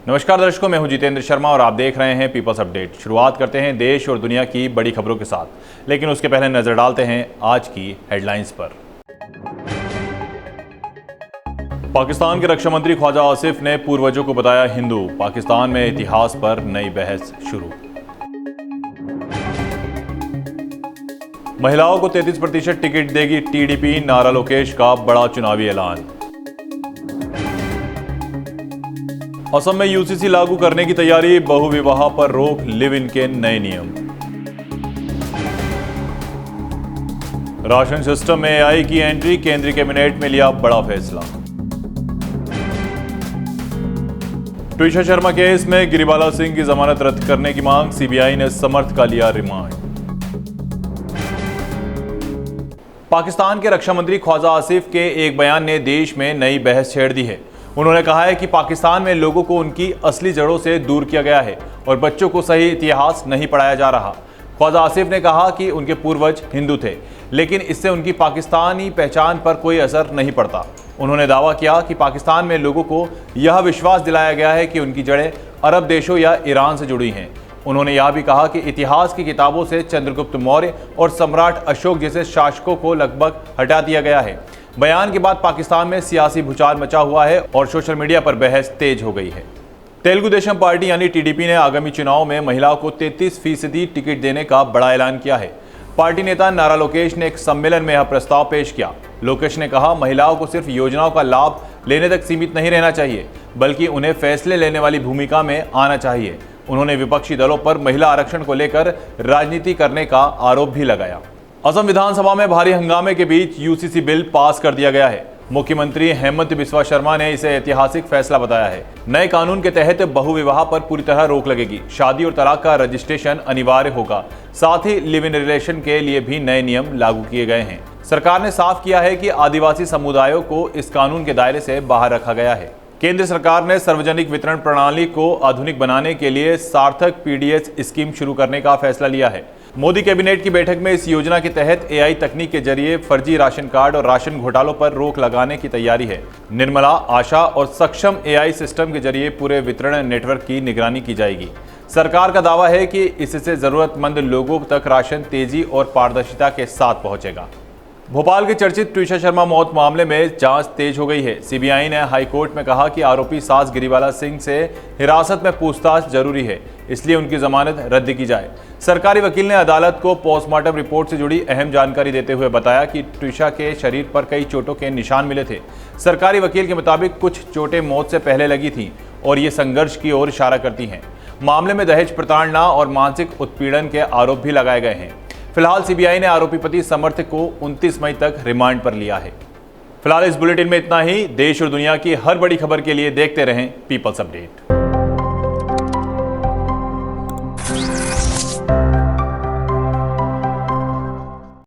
नमस्कार दर्शकों, मैं हूं जितेंद्र शर्मा और आप देख रहे हैं पीपल्स अपडेट। शुरुआत करते हैं देश और दुनिया की बड़ी खबरों के साथ, लेकिन उसके पहले नजर डालते हैं आज की हेडलाइंस पर। पाकिस्तान के रक्षा मंत्री ख्वाजा आसिफ ने पूर्वजों को बताया हिंदू, पाकिस्तान में इतिहास पर नई बहस शुरू। महिलाओं को 33% टिकट देगी टीडीपी, नारा लोकेश का बड़ा चुनावी ऐलान। असम में यूसीसी लागू करने की तैयारी, बहुविवाह पर रोक, लिव इन के नए नियम। राशन सिस्टम में एआई की एंट्री, केंद्रीय कैबिनेट में लिया बड़ा फैसला। ट्विशा शर्मा केस में गिरिबाला सिंह की जमानत रद्द करने की मांग, सीबीआई ने समर्थ का लिया रिमांड। पाकिस्तान के रक्षा मंत्री ख्वाजा आसिफ के एक बयान ने देश में नई बहस छेड़ दी है। उन्होंने कहा है कि पाकिस्तान में लोगों को उनकी असली जड़ों से दूर किया गया है और बच्चों को सही इतिहास नहीं पढ़ाया जा रहा। ख्वाजा आसिफ ने कहा कि उनके पूर्वज हिंदू थे, लेकिन इससे उनकी पाकिस्तानी पहचान पर कोई असर नहीं पड़ता। उन्होंने दावा किया कि पाकिस्तान में लोगों को यह विश्वास दिलाया गया है कि उनकी जड़ें अरब देशों या ईरान से जुड़ी हैं। उन्होंने यह भी कहा कि इतिहास की किताबों से चंद्रगुप्त मौर्य और सम्राट अशोक जैसे शासकों को लगभग हटा दिया गया है। बयान के बाद पाकिस्तान में सियासी भूचाल मचा हुआ है और सोशल मीडिया पर बहस तेज हो गई है। तेलुगु देशम पार्टी यानी टीडीपी ने आगामी चुनाव में महिलाओं को 33% टिकट देने का बड़ा ऐलान किया है। पार्टी नेता नारा लोकेश ने एक सम्मेलन में यह प्रस्ताव पेश किया। लोकेश ने कहा, महिलाओं को सिर्फ योजनाओं का लाभ लेने तक सीमित नहीं रहना चाहिए, बल्कि उन्हें फैसले लेने वाली भूमिका में आना चाहिए। उन्होंने विपक्षी दलों पर महिला आरक्षण को लेकर राजनीति करने का आरोप भी लगाया। असम विधानसभा में भारी हंगामे के बीच यूसीसी बिल पास कर दिया गया है। मुख्यमंत्री हेमंत बिस्वा शर्मा ने इसे ऐतिहासिक फैसला बताया है। नए कानून के तहत बहुविवाह पर पूरी तरह रोक लगेगी। शादी और तलाक का रजिस्ट्रेशन अनिवार्य होगा। साथ ही लिव इन रिलेशन के लिए भी नए नियम लागू किए गए हैं। सरकार ने साफ किया है कि आदिवासी समुदायों को इस कानून के दायरे से बाहर रखा गया है। केंद्र सरकार ने सार्वजनिक वितरण प्रणाली को आधुनिक बनाने के लिए सार्थक पीडीएस स्कीम शुरू करने का फैसला लिया है। मोदी कैबिनेट की बैठक में इस योजना के तहत एआई तकनीक के जरिए फर्जी राशन कार्ड और राशन घोटालों पर रोक लगाने की तैयारी है। निर्मला, आशा और सक्षम एआई सिस्टम के जरिए पूरे वितरण नेटवर्क की निगरानी की जाएगी। सरकार का दावा है कि इससे जरूरतमंद लोगों तक राशन तेजी और पारदर्शिता के साथ पहुंचेगा। भोपाल के चर्चित ट्विशा शर्मा मौत मामले में जांच तेज हो गई है। सीबीआई ने हाईकोर्ट में कहा कि आरोपी सास गिरिबाला सिंह से हिरासत में पूछताछ जरूरी है, इसलिए उनकी जमानत रद्द की जाए। सरकारी वकील ने अदालत को पोस्टमार्टम रिपोर्ट से जुड़ी अहम जानकारी देते हुए बताया कि ट्विशा के शरीर पर कई चोटों के निशान मिले थे। सरकारी वकील के मुताबिक कुछ चोटें मौत से पहले लगी थीं और ये संघर्ष की ओर इशारा करती हैं। मामले में दहेज प्रताड़ना और मानसिक उत्पीड़न के आरोप भी लगाए गए हैं। फिलहाल सीबीआई ने आरोपी पति समर्थ को 29 मई तक रिमांड पर लिया है। फिलहाल इस बुलेटिन में इतना ही। देश और दुनिया की हर बड़ी खबर के लिए देखते रहें पीपल्स अपडेट।